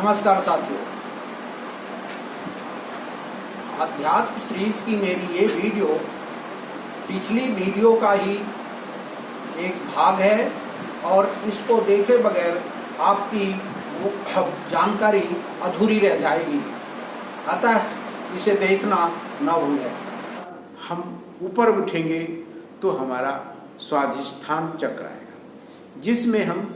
नमस्कार साथियों, अध्यात्म सीरीज की मेरी ये वीडियो पिछली वीडियो का ही एक भाग है और इसको देखे बगैर आपकी जानकारी अधूरी रह जाएगी, अतः इसे देखना न भूलें। हम ऊपर उठेंगे तो हमारा स्वाधिष्ठान चक्र आएगा, जिसमें हम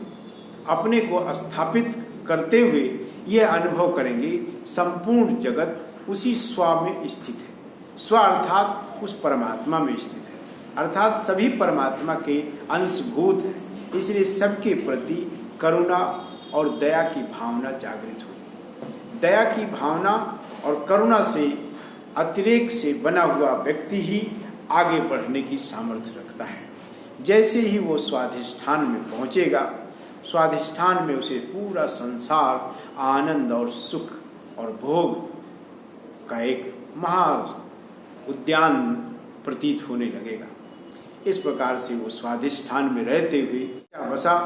अपने को स्थापित करते हुए यह अनुभव करेंगे संपूर्ण जगत उसी स्व में स्थित है। स्व अर्थात उस परमात्मा में स्थित है, अर्थात सभी परमात्मा के अंशभूत हैं। इसलिए सबके प्रति करुणा और दया की भावना जागृत होगी। दया की भावना और करुणा से अतिरेक से बना हुआ व्यक्ति ही आगे बढ़ने की सामर्थ्य रखता है। जैसे ही वो स्वाधिष्ठान में पहुंचेगा, स्वाधिष्ठान में उसे पूरा संसार आनंद और सुख और भोग का एक महा उद्यान प्रतीत होने लगेगा। इस प्रकार से वो स्वाधिष्ठान में रहते हुए बसा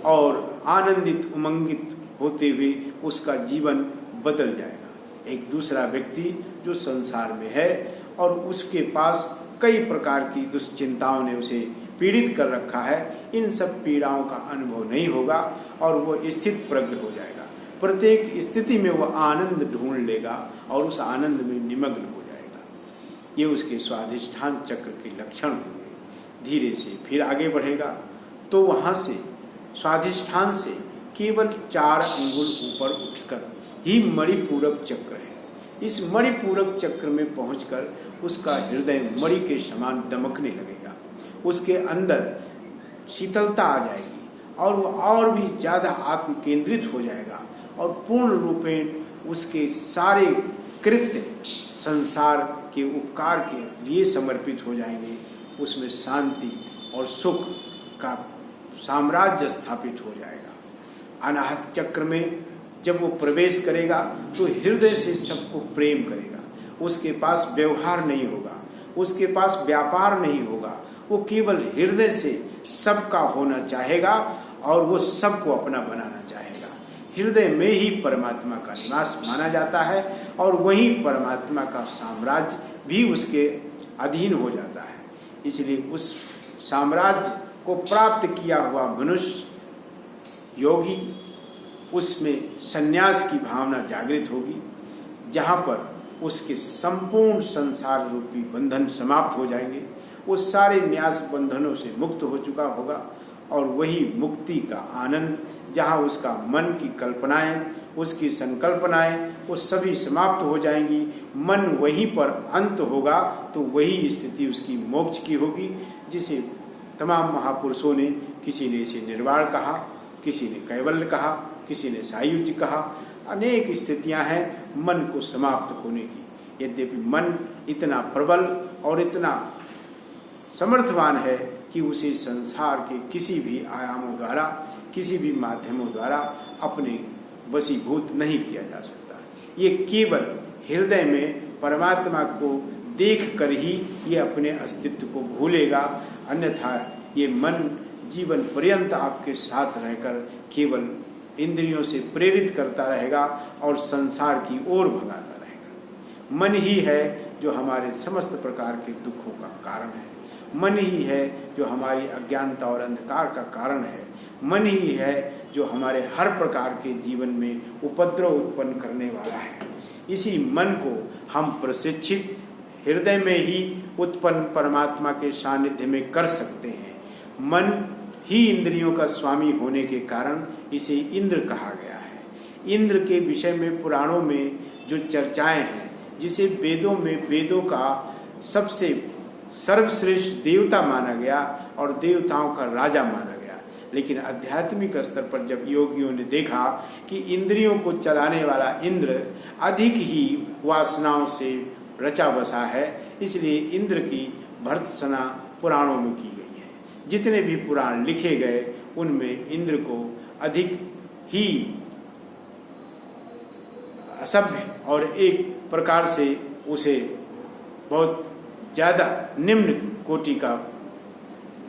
और आनंदित उमंगित होते हुए उसका जीवन बदल जाएगा। एक दूसरा व्यक्ति जो संसार में है और उसके पास कई प्रकार की दुश्चिंताओं ने उसे पीड़ित कर रखा है, इन सब पीड़ाओं का अनुभव नहीं होगा और वो स्थित प्रज्ञ हो जाएगा। प्रत्येक स्थिति में वो आनंद ढूंढ लेगा और उस आनंद में निमग्न हो जाएगा। ये उसके स्वाधिष्ठान चक्र के लक्षण होंगे। धीरे से फिर आगे बढ़ेगा तो वहाँ से स्वाधिष्ठान से केवल 4 अंगुल ऊपर उठकर ही मणिपूरक चक्र है। इस मणिपूरक चक्र में पहुंचकर उसका हृदय मणि के समान दमकने लगेगा। उसके अंदर शीतलता आ जाएगी और वो और भी ज़्यादा आत्म केंद्रित हो जाएगा और पूर्ण रूपेण उसके सारे कृत्य संसार के उपकार के लिए समर्पित हो जाएंगे। उसमें शांति और सुख का साम्राज्य स्थापित हो जाएगा। अनाहत चक्र में जब वो प्रवेश करेगा तो हृदय से सबको प्रेम करेगा। उसके पास व्यवहार नहीं होगा, उसके पास व्यापार नहीं होगा। वो केवल हृदय से सबका होना चाहेगा और वो सबको अपना बनाना चाहेगा। हृदय में ही परमात्मा का निवास माना जाता है और वहीं परमात्मा का साम्राज्य भी उसके अधीन हो जाता है। इसलिए उस साम्राज्य को प्राप्त किया हुआ मनुष्य योगी, उसमें संन्यास की भावना जागृत होगी, जहाँ पर उसके संपूर्ण संसार रूपी बंधन समाप्त हो जाएंगे। वो सारे न्यास बंधनों से मुक्त हो चुका होगा और वही मुक्ति का आनंद, जहाँ उसका मन की कल्पनाएं, उसकी संकल्पनाएं वो सभी समाप्त हो जाएंगी। मन वहीं पर अंत होगा तो वही स्थिति उसकी मोक्ष की होगी, जिसे तमाम महापुरुषों ने, किसी ने इसे निर्वाण कहा, किसी ने कैवल्य कहा, किसी ने सायुज्य कहा। अनेक स्थितियां हैं मन को समाप्त होने की। यद्यपि मन इतना प्रबल और इतना समर्थवान है कि उसे संसार के किसी भी आयामों द्वारा, किसी भी माध्यमों द्वारा अपने वशीभूत नहीं किया जा सकता। ये केवल हृदय में परमात्मा को देख कर ही ये अपने अस्तित्व को भूलेगा, अन्यथा ये मन जीवन पर्यंत आपके साथ रहकर केवल इंद्रियों से प्रेरित करता रहेगा और संसार की ओर भगाता रहेगा। मन ही है जो हमारे समस्त प्रकार के दुखों का कारण है। मन ही है जो हमारी अज्ञानता और अंधकार का कारण है। मन ही है जो हमारे हर प्रकार के जीवन में उपद्रव उत्पन्न करने वाला है। इसी मन को हम प्रशिक्षित हृदय में ही उत्पन्न परमात्मा के सानिध्य में कर सकते हैं। मन ही इंद्रियों का स्वामी होने के कारण इसे इंद्र कहा गया है। इंद्र के विषय में पुराणों में जो चर्चाएं हैं, जिसे वेदों में वेदों का सबसे सर्वश्रेष्ठ देवता माना गया और देवताओं का राजा माना गया, लेकिन आध्यात्मिक स्तर पर जब योगियों ने देखा कि इंद्रियों को चलाने वाला इंद्र अधिक ही वासनाओं से रचा बसा है, इसलिए इंद्र की भर्त्सना पुराणों में की गई है। जितने भी पुराण लिखे गए उनमें इंद्र को अधिक ही असभ्य और एक प्रकार से उसे बहुत ज़्यादा निम्न कोटि का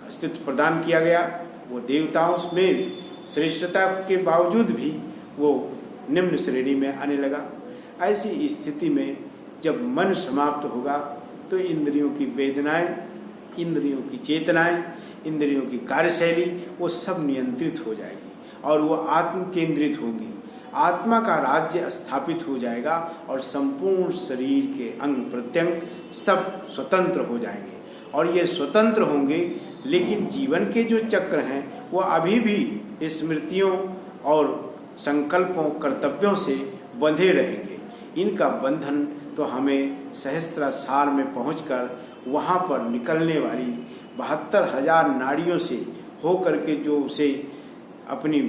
अस्तित्व प्रदान किया गया। वो देवताओं में श्रेष्ठता के बावजूद भी वो निम्न श्रेणी में आने लगा। ऐसी स्थिति में जब मन समाप्त होगा तो इंद्रियों की वेदनाएं, इंद्रियों की चेतनाएं, इंद्रियों की कार्यशैली वो सब नियंत्रित हो जाएगी और वो आत्म केंद्रित होंगी। आत्मा का राज्य स्थापित हो जाएगा और संपूर्ण शरीर के अंग प्रत्यंग सब स्वतंत्र हो जाएंगे और ये स्वतंत्र होंगे। लेकिन जीवन के जो चक्र हैं वो अभी भी स्मृतियों और संकल्पों, कर्तव्यों से बंधे रहेंगे। इनका बंधन तो हमें सहस्त्रासार में पहुंचकर वहां पर निकलने वाली 72,000 नाड़ियों से होकर के जो उसे अपनी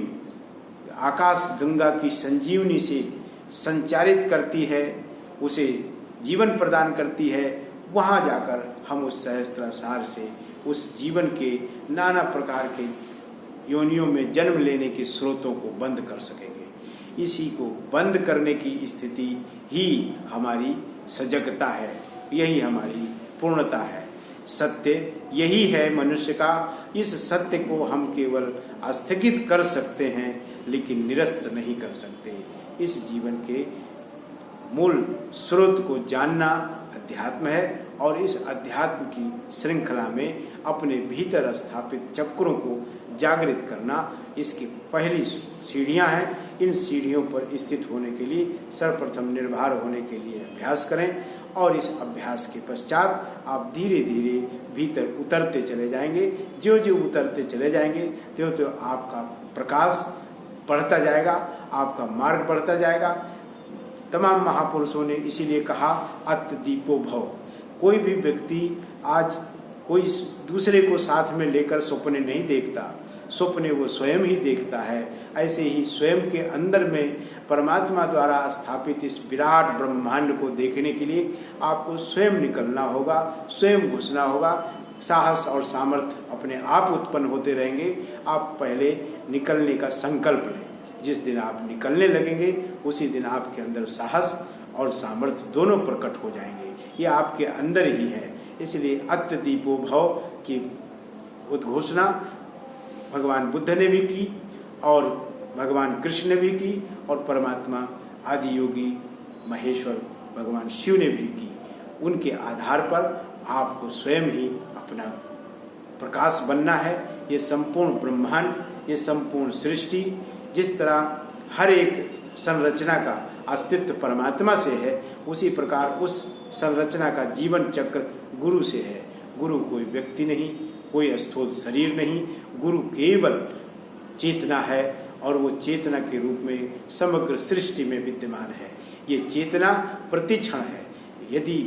आकाश गंगा की संजीवनी से संचारित करती है, उसे जीवन प्रदान करती है, वहां जाकर हम उस सहस्त्रासार से उस जीवन के नाना प्रकार के योनियों में जन्म लेने के स्रोतों को बंद कर सकेंगे। इसी को बंद करने की स्थिति ही हमारी सजगता है, यही हमारी पूर्णता है। सत्य यही है मनुष्य का। इस सत्य को हम केवल स्थगित कर सकते हैं लेकिन निरस्त नहीं कर सकते। इस जीवन के मूल स्रोत को जानना अध्यात्म है और इस अध्यात्म की श्रृंखला में अपने भीतर स्थापित चक्रों को जागृत करना इसकी पहली सीढ़ियां हैं। इन सीढ़ियों पर स्थित होने के लिए सर्वप्रथम निर्भर होने के लिए अभ्यास करें और इस अभ्यास के पश्चात आप धीरे धीरे भीतर उतरते चले जाएंगे। जो जो उतरते चले जाएंगे त्यों त्यों आपका प्रकाश बढ़ता जाएगा, आपका मार्ग बढ़ता जाएगा। तमाम महापुरुषों ने इसीलिए कहा अत्त दीपो भव। कोई भी व्यक्ति आज कोई दूसरे को साथ में लेकर सपने नहीं देखता, सपने वो स्वयं ही देखता है। ऐसे ही स्वयं के अंदर में परमात्मा द्वारा स्थापित इस विराट ब्रह्मांड को देखने के लिए आपको स्वयं निकलना होगा, स्वयं घुसना होगा। साहस और सामर्थ्य अपने आप उत्पन्न होते रहेंगे। आप पहले निकलने का संकल्प लें। जिस दिन आप निकलने लगेंगे उसी दिन आपके अंदर साहस और सामर्थ्य दोनों प्रकट हो जाएंगे। ये आपके अंदर ही है। इसलिए अत्त दीपो भव की उद्घोषणा भगवान बुद्ध ने भी की और भगवान कृष्ण ने भी की और परमात्मा आदि योगी महेश्वर भगवान शिव ने भी की। उनके आधार पर आपको स्वयं ही अपना प्रकाश बनना है। ये संपूर्ण ब्रह्मांड, ये संपूर्ण सृष्टि, जिस तरह हर एक संरचना का अस्तित्व परमात्मा से है, उसी प्रकार उस संरचना का जीवन चक्र गुरु से है। गुरु कोई व्यक्ति नहीं, कोई स्थूल शरीर नहीं, गुरु केवल चेतना है और वो चेतना के रूप में समग्र सृष्टि में विद्यमान है। ये चेतना प्रतिक्षण है। यदि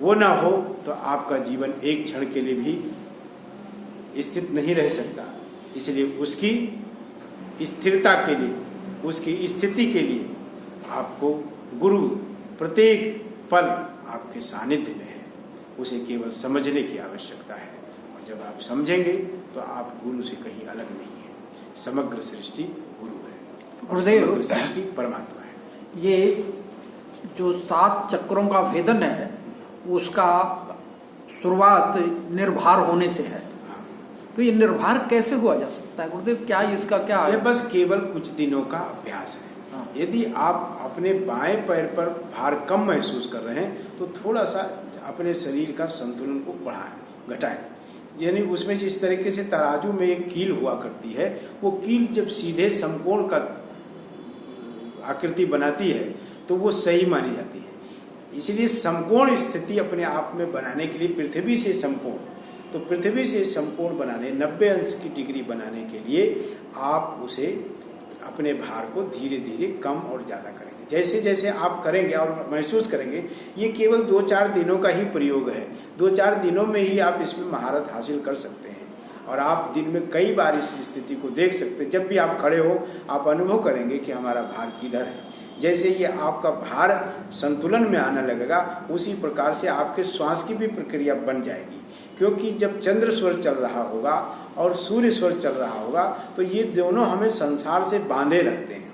वो ना हो तो आपका जीवन एक क्षण के लिए भी स्थित नहीं रह सकता। इसलिए उसकी स्थिरता के लिए, उसकी स्थिति के लिए आपको गुरु प्रत्येक पल आपके सानिध्य में है। उसे केवल समझने की आवश्यकता है और जब आप समझेंगे तो आप गुरु से कहीं अलग नहीं है। समग्र सृष्टि गुरु है, गुरुदेव सृष्टि परमात्मा है। ये जो 7 चक्रों का भेदन है उसका शुरुआत निर्भर होने से है। तो ये निर्भर कैसे हुआ जा सकता है गुरुदेव? क्या इसका क्या है? ये बस केवल कुछ दिनों का अभ्यास है। यदि आप अपने बाएं पैर पर भार कम महसूस कर रहे हैं तो थोड़ा सा अपने शरीर का संतुलन को बढ़ाएं, घटाएं। यानी उसमें जिस तरीके से तराजू में एक कील हुआ करती है, वो कील जब सीधे समकोण का आकृति बनाती है तो वो सही मानी जाती है। इसलिए समकोण स्थिति अपने आप में बनाने के लिए पृथ्वी से समकोण, तो पृथ्वी से समकोण बनाने 90 अंश की डिग्री बनाने के लिए आप उसे अपने भार को धीरे धीरे कम और ज़्यादा करेंगे। जैसे जैसे आप करेंगे और महसूस करेंगे, ये केवल 2-4 दिनों का ही प्रयोग है। 2-4 दिनों में ही आप इसमें महारत हासिल कर सकते हैं और आप दिन में कई बार इस स्थिति को देख सकते हैं। जब भी आप खड़े हो आप अनुभव करेंगे कि हमारा भार किधर है। जैसे ये आपका भार संतुलन में आने लगेगा उसी प्रकार से आपके श्वास की भी प्रक्रिया बन जाएगी। क्योंकि जब चंद्र स्वर चल रहा होगा और सूर्य स्वर चल रहा होगा तो ये दोनों हमें संसार से बांधे रखते हैं।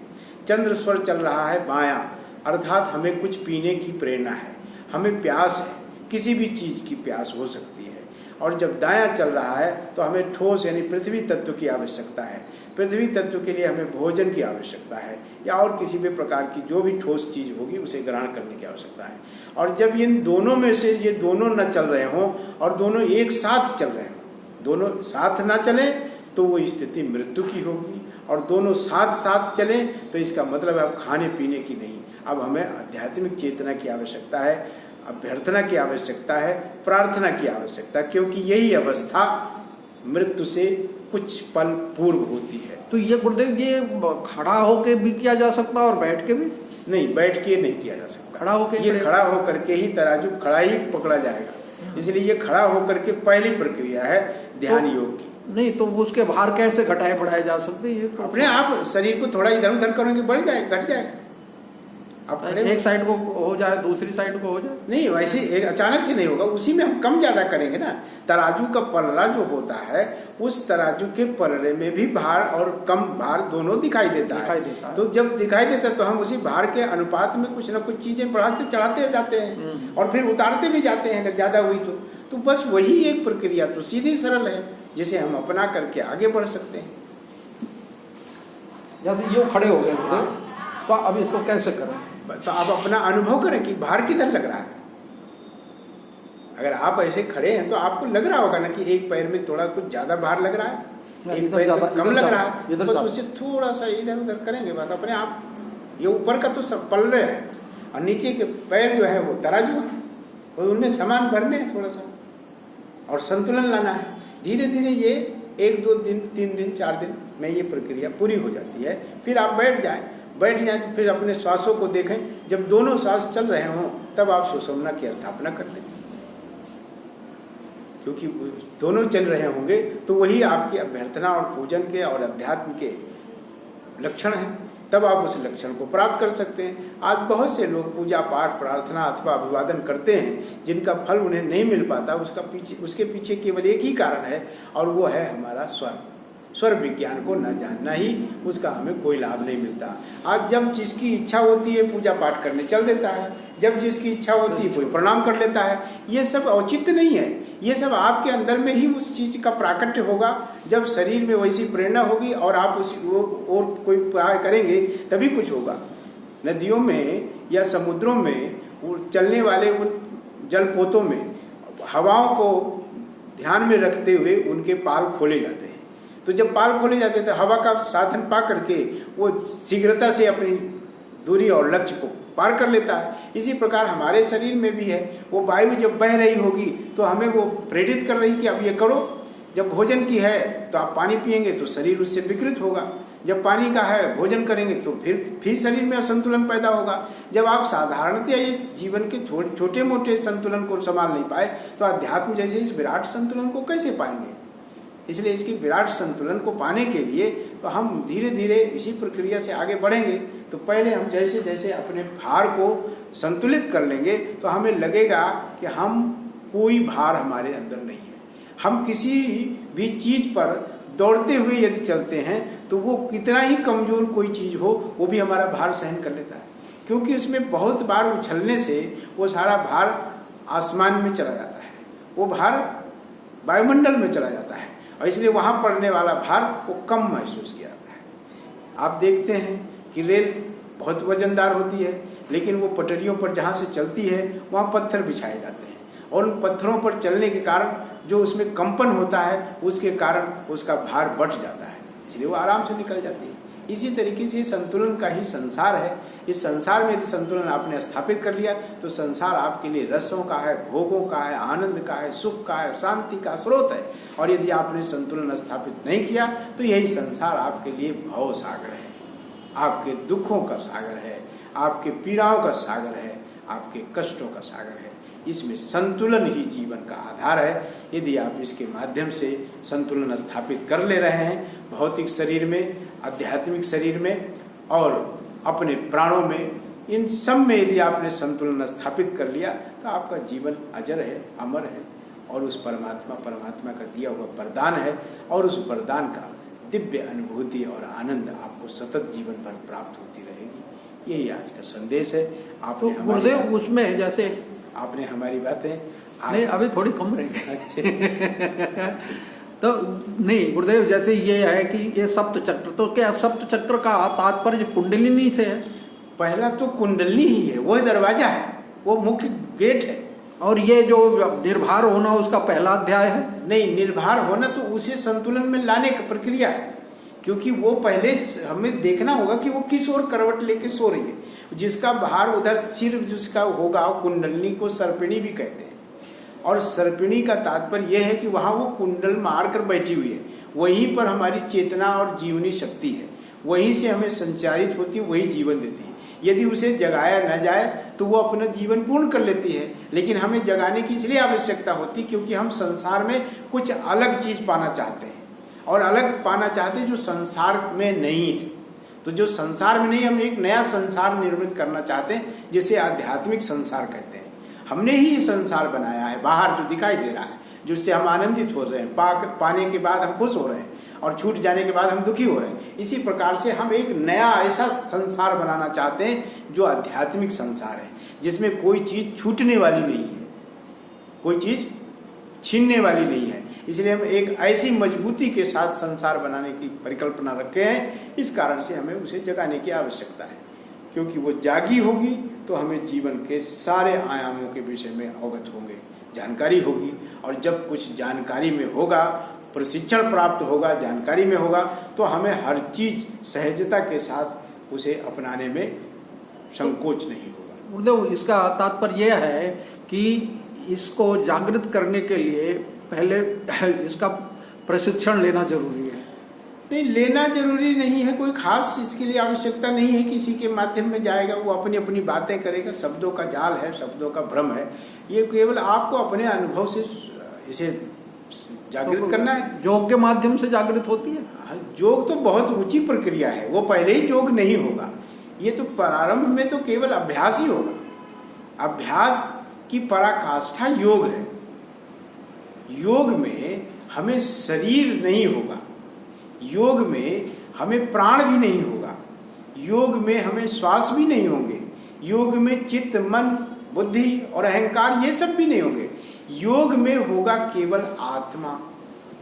चंद्र स्वर चल रहा है बायां, अर्थात हमें कुछ पीने की प्रेरणा है, हमें प्यास है, किसी भी चीज़ की प्यास हो सकती है और जब दायां चल रहा है तो हमें ठोस यानी पृथ्वी तत्व की आवश्यकता है। पृथ्वी तत्व के लिए हमें भोजन की आवश्यकता है या और किसी भी प्रकार की जो भी ठोस चीज़ होगी उसे ग्रहण करने की आवश्यकता है। और जब इन दोनों में से ये दोनों न चल रहे हों और दोनों एक साथ चल रहे हों, दोनों साथ ना चले तो वो स्थिति मृत्यु की होगी, और दोनों साथ साथ चले तो इसका मतलब है अब खाने पीने की नहीं, अब हमें आध्यात्मिक चेतना की आवश्यकता है, अभ्यर्थना की आवश्यकता है, प्रार्थना की आवश्यकता, क्योंकि यही अवस्था मृत्यु से कुछ पल पूर्व होती है। तो ये गुरुदेव ये खड़ा होके भी किया जा सकता है और बैठ के भी? नहीं, बैठ के नहीं किया जा सकता। खड़ा होके ये खड़ा होकर के ही तराजू खड़ा ही पकड़ा जाएगा, इसलिए ये खड़ा होकर के पहली प्रक्रिया है ध्यान योग की। नहीं तो उसके भार कैसे घटाए बढ़ाए जा सकते हैं? ये तो अपने आप शरीर को थोड़ा इधर उधर करोगे बढ़ जाएगा, घट जाएगा। अब एक साइड को हो जाए दूसरी साइड को हो जाए, नहीं वैसे एक अचानक से नहीं होगा, उसी में हम कम ज्यादा करेंगे ना। तराजू का पलड़ा जो होता है उस तराजू के पलड़े में भी भार और कम भार दोनों दिखाई देता है। तो जब दिखाई देता है तो हम उसी भार के अनुपात में कुछ ना कुछ चीजें बढ़ाते चढ़ाते जाते हैं और फिर उतारते भी जाते हैं अगर ज्यादा हुई तो बस वही एक प्रक्रिया तो सीधी सरल है जिसे हम अपना करके आगे बढ़ सकते हैं। जैसे ये खड़े हो गए तो अब इसको कैसे करें? तो आप अपना अनुभव करें कि भार किधर लग रहा है। अगर आप ऐसे खड़े हैं तो आपको लग रहा होगा ना कि एक पैर में थोड़ा कुछ ज्यादा भार लग रहा है, एक पैर में कम लग रहा है, बस उसे थोड़ा सा इधर उधर करेंगे बस अपने आप। ये ऊपर का तो सब पलड़े है और नीचे के पैर जो है वो तराजू है, और उनमें सामान भरने हैं थोड़ा सा और संतुलन लाना है। धीरे धीरे ये 1 2 दिन 3 दिन 4 दिन में ये प्रक्रिया पूरी हो जाती है। फिर आप बैठ जाएं तो फिर अपने श्वासों को देखें। जब दोनों श्वास चल रहे हों तब आप सुषुम्ना की स्थापना कर लें, क्योंकि दोनों चल रहे होंगे तो वही आपकी अभ्यर्थना और पूजन के और अध्यात्म के लक्षण हैं। तब आप उस लक्षण को प्राप्त कर सकते हैं। आज बहुत से लोग पूजा पाठ प्रार्थना अथवा अभिवादन करते हैं जिनका फल उन्हें नहीं मिल पाता। उसके पीछे केवल एक ही कारण है और वो है हमारा स्वर विज्ञान को न जानना ही उसका हमें कोई लाभ नहीं मिलता। आज जब जिसकी इच्छा होती है पूजा पाठ करने चल देता है, जब जिसकी इच्छा होती है कोई प्रणाम कर लेता है। ये सब औचित्य नहीं है, ये सब आपके अंदर में ही उस चीज का प्राकट्य होगा जब शरीर में वैसी प्रेरणा होगी और आप उस और कोई उपाय करेंगे तभी कुछ होगा। नदियों में या समुद्रों में चलने वाले उन जलपोतों में हवाओं को ध्यान में रखते हुए उनके पाल खोले जाते हैं। तो जब पाल खोले जाते हैं तो हवा का साधन पा करके वो शीघ्रता से अपनी दूरी और लक्ष्य को पार कर लेता है। इसी प्रकार हमारे शरीर में भी है, वो वायु जब बह रही होगी तो हमें वो प्रेरित कर रही कि अब ये करो। जब भोजन की है तो आप पानी पिएंगे तो शरीर उससे विकृत होगा, जब पानी का है भोजन करेंगे तो फिर शरीर में असंतुलन पैदा होगा। जब आप साधारणतः इस जीवन के छोटे मोटे संतुलन को संभाल नहीं पाए तो अध्यात्म जैसे इस विराट संतुलन को कैसे पाएंगे। इसलिए इसकी विराट संतुलन को पाने के लिए तो हम धीरे धीरे इसी प्रक्रिया से आगे बढ़ेंगे। तो पहले हम जैसे जैसे अपने भार को संतुलित कर लेंगे तो हमें लगेगा कि हम कोई भार हमारे अंदर नहीं है। हम किसी भी चीज पर दौड़ते हुए यदि चलते हैं तो वो कितना ही कमजोर कोई चीज हो वो भी हमारा भार सहन कर लेता है, क्योंकि उसमें बहुत बार उछलने से वो सारा भार आसमान में चला जाता है, वो भार वायुमंडल में चला जाता है और इसलिए वहां पड़ने वाला भार वो कम महसूस किया जाता है। आप देखते हैं कि रेल बहुत वजनदार होती है लेकिन वो पटरियों पर जहाँ से चलती है वहाँ पत्थर बिछाए जाते हैं और उन पत्थरों पर चलने के कारण जो उसमें कंपन होता है उसके कारण उसका भार बढ़ जाता है, इसलिए वो आराम से निकल जाती है। इसी तरीके से संतुलन का ही संसार है। इस संसार में यदि संतुलन आपने स्थापित कर लिया तो संसार आपके लिए रसों का है, भोगों का है, आनंद का है, सुख का है, शांति का स्रोत है। और यदि आपने संतुलन स्थापित नहीं किया तो यही संसार आपके लिए भव सागर है, आपके दुखों का सागर है, आपके पीड़ाओं का सागर है, आपके कष्टों का सागर है। इसमें संतुलन ही जीवन का आधार है। यदि आप इसके माध्यम से संतुलन स्थापित कर ले रहे हैं भौतिक शरीर में, आध्यात्मिक शरीर में और अपने प्राणों में, इन सब में यदि आपने संतुलन स्थापित कर लिया तो आपका जीवन अजर है, अमर है और उस परमात्मा का दिया हुआ वरदान है और उस वरदान का दिव्य अनुभूति और आनंद आपको सतत जीवन भर प्राप्त होती रहेगी। यही आज का संदेश है। तो गुरुदेव उसमें जैसे आपने हमारी बातें नहीं, अभी थोड़ी कम रहेगी। तो नहीं गुरुदेव, जैसे ये है कि ये सप्त चक्र, तो क्या सप्त चक्र का तात्पर्य कुंडलिनी से है? पहला तो कुंडलिनी ही है, वो दरवाजा है, वो मुख्य गेट है। और ये जो निर्भर होना उसका पहला अध्याय है? नहीं, निर्भर होना तो उसे संतुलन में लाने की प्रक्रिया है, क्योंकि वो पहले हमें देखना होगा कि वो किस ओर करवट लेके सो रही है। जिसका भार उधर सिर जिसका होगा, कुंडलिनी को सर्पिणी भी कहते हैं। और सर्पिणी का तात्पर्य यह है कि वहां वो कुंडल मार कर बैठी हुई है, वहीं पर हमारी चेतना और जीवनी शक्ति है, वहीं से हमें संचारित होती है, वही जीवन देती है। यदि उसे जगाया न जाए तो वो अपना जीवन पूर्ण कर लेती है, लेकिन हमें जगाने की इसलिए आवश्यकता होती क्योंकि हम संसार में कुछ अलग चीज पाना चाहते हैं, और अलग पाना चाहते हैं जो संसार में नहीं है। तो जो संसार में नहीं, हम एक नया संसार निर्मित करना चाहते हैं, जिसे आध्यात्मिक संसार कहते हैं। हमने ही ये संसार बनाया है, बाहर जो दिखाई दे रहा है, जिससे हम आनंदित हो रहे हैं, पाने के बाद हम खुश हो रहे हैं, और छूट जाने के बाद हम दुखी हो रहे हैं। इसी प्रकार से हम एक नया ऐसा संसार बनाना चाहते हैं जो आध्यात्मिक संसार है, जिसमें कोई चीज छूटने वाली नहीं है, कोई चीज छीनने वाली नहीं है। इसलिए हम एक ऐसी मजबूती के साथ संसार बनाने की परिकल्पना रखे हैं। इस कारण से हमें उसे जगाने की आवश्यकता है, क्योंकि वो जागी होगी तो हमें जीवन के सारे आयामों के विषय में अवगत होंगे, जानकारी होगी। और जब कुछ जानकारी में होगा, प्रशिक्षण प्राप्त होगा, जानकारी में होगा, तो हमें हर चीज सहजता के साथ उसे अपनाने में संकोच नहीं होगा। गुरुदेव, इसका तात्पर्य यह है कि इसको जागृत करने के लिए पहले इसका प्रशिक्षण लेना जरूरी है। नहीं, लेना जरूरी नहीं है, कोई खास इसके लिए आवश्यकता नहीं है। किसी के माध्यम में जाएगा, वो अपनी अपनी बातें करेगा। शब्दों का जाल है, शब्दों का भ्रम है, ये केवल आपको अपने अनुभव से इसे जागृत करना है। योग के माध्यम से जागृत होती है। योग तो बहुत ऊंची प्रक्रिया है, वो पहले ही योग नहीं होगा। ये तो प्रारंभ में तो केवल अभ्यास ही होगा। अभ्यास की पराकाष्ठा योग है। योग में हमें शरीर नहीं होगा, योग में हमें प्राण भी नहीं होगा, योग में हमें श्वास भी नहीं होंगे, योग में चित्त, मन, बुद्धि और अहंकार ये सब भी नहीं होंगे। योग में होगा केवल आत्मा,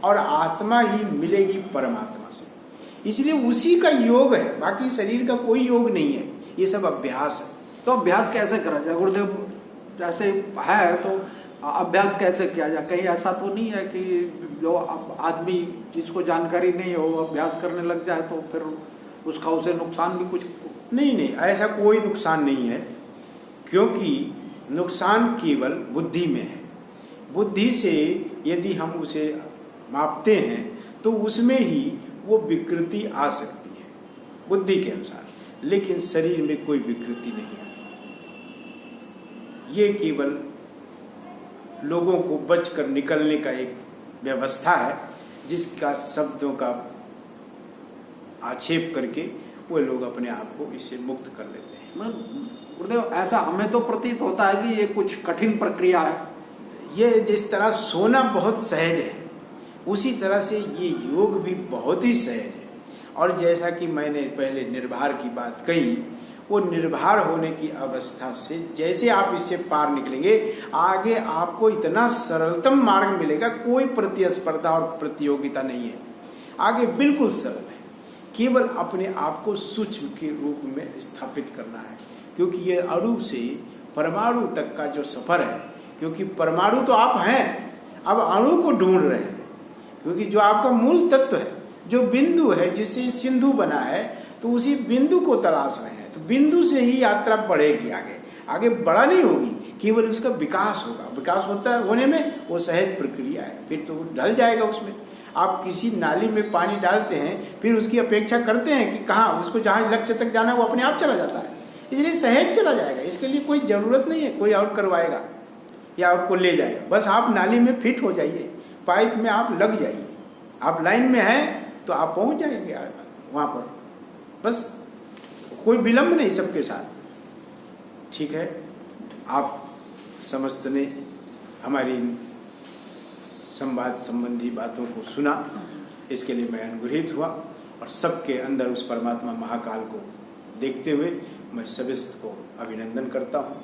और आत्मा ही मिलेगी परमात्मा से। इसलिए उसी का योग है, बाकी शरीर का कोई योग नहीं है। ये सब अभ्यास है। तो अभ्यास कैसे करा जाए गुरुदेव? जैसे है तो अभ्यास कैसे किया जाए? कहीं ऐसा तो नहीं है कि जो आदमी जिसको जानकारी नहीं हो अभ्यास करने लग जाए तो फिर उसका उसे नुकसान भी कुछ? नहीं, ऐसा कोई नुकसान नहीं है, क्योंकि नुकसान केवल बुद्धि में है। बुद्धि से यदि हम उसे मापते हैं तो उसमें ही वो विकृति आ सकती है बुद्धि के अनुसार, लेकिन शरीर में कोई विकृति नहीं आती। ये केवल लोगों को बचकर निकलने का एक व्यवस्था है, जिसका शब्दों का आक्षेप करके वो लोग अपने आप को इससे मुक्त कर लेते हैं। गुरुदेव, ऐसा हमें तो प्रतीत होता है कि ये कुछ कठिन प्रक्रिया है। ये जिस तरह सोना बहुत सहज है, उसी तरह से ये योग भी बहुत ही सहज है। और जैसा कि मैंने पहले निर्भर की बात कही, वो निर्भर होने की अवस्था से जैसे आप इससे पार निकलेंगे, आगे आपको इतना सरलतम मार्ग मिलेगा। कोई प्रतिस्पर्धा और प्रतियोगिता नहीं है, आगे बिल्कुल सरल है। केवल अपने आप को सूक्ष्म के रूप में स्थापित करना है, क्योंकि ये अणु से परमाणु तक का जो सफर है, क्योंकि परमाणु तो आप हैं, अब अणु को ढूंढ रहे हैं, क्योंकि जो आपका मूल तत्व है, जो बिंदु है, जिससे सिंधु बना है, तो उसी बिंदु को तलाश रहे हैं। तो बिंदु से ही यात्रा बढ़ेगी, आगे बड़ा नहीं होगी, केवल उसका विकास होगा। विकास होने में वो सहज प्रक्रिया है, फिर तो ढल जाएगा उसमें। आप किसी नाली में पानी डालते हैं, फिर उसकी अपेक्षा करते हैं कि कहाँ उसको जहाँ लक्ष्य तक जाना है वो अपने आप चला जाता है, इसलिए सहज चला जाएगा। इसके लिए कोई जरूरत नहीं है कोई और करवाएगा या आपको ले जाएगा। बस आप नाली में फिट हो जाइए, पाइप में आप लग जाइए, आप लाइन में हैं तो आप पहुंच जाएंगे वहां पर। बस कोई विलंब नहीं सबके साथ। ठीक है, आप समस्त ने हमारी संवाद संबंधी बातों को सुना, इसके लिए मैं अनुग्रहित हुआ, और सबके अंदर उस परमात्मा महाकाल को देखते हुए मैं सभी को अभिनंदन करता हूँ।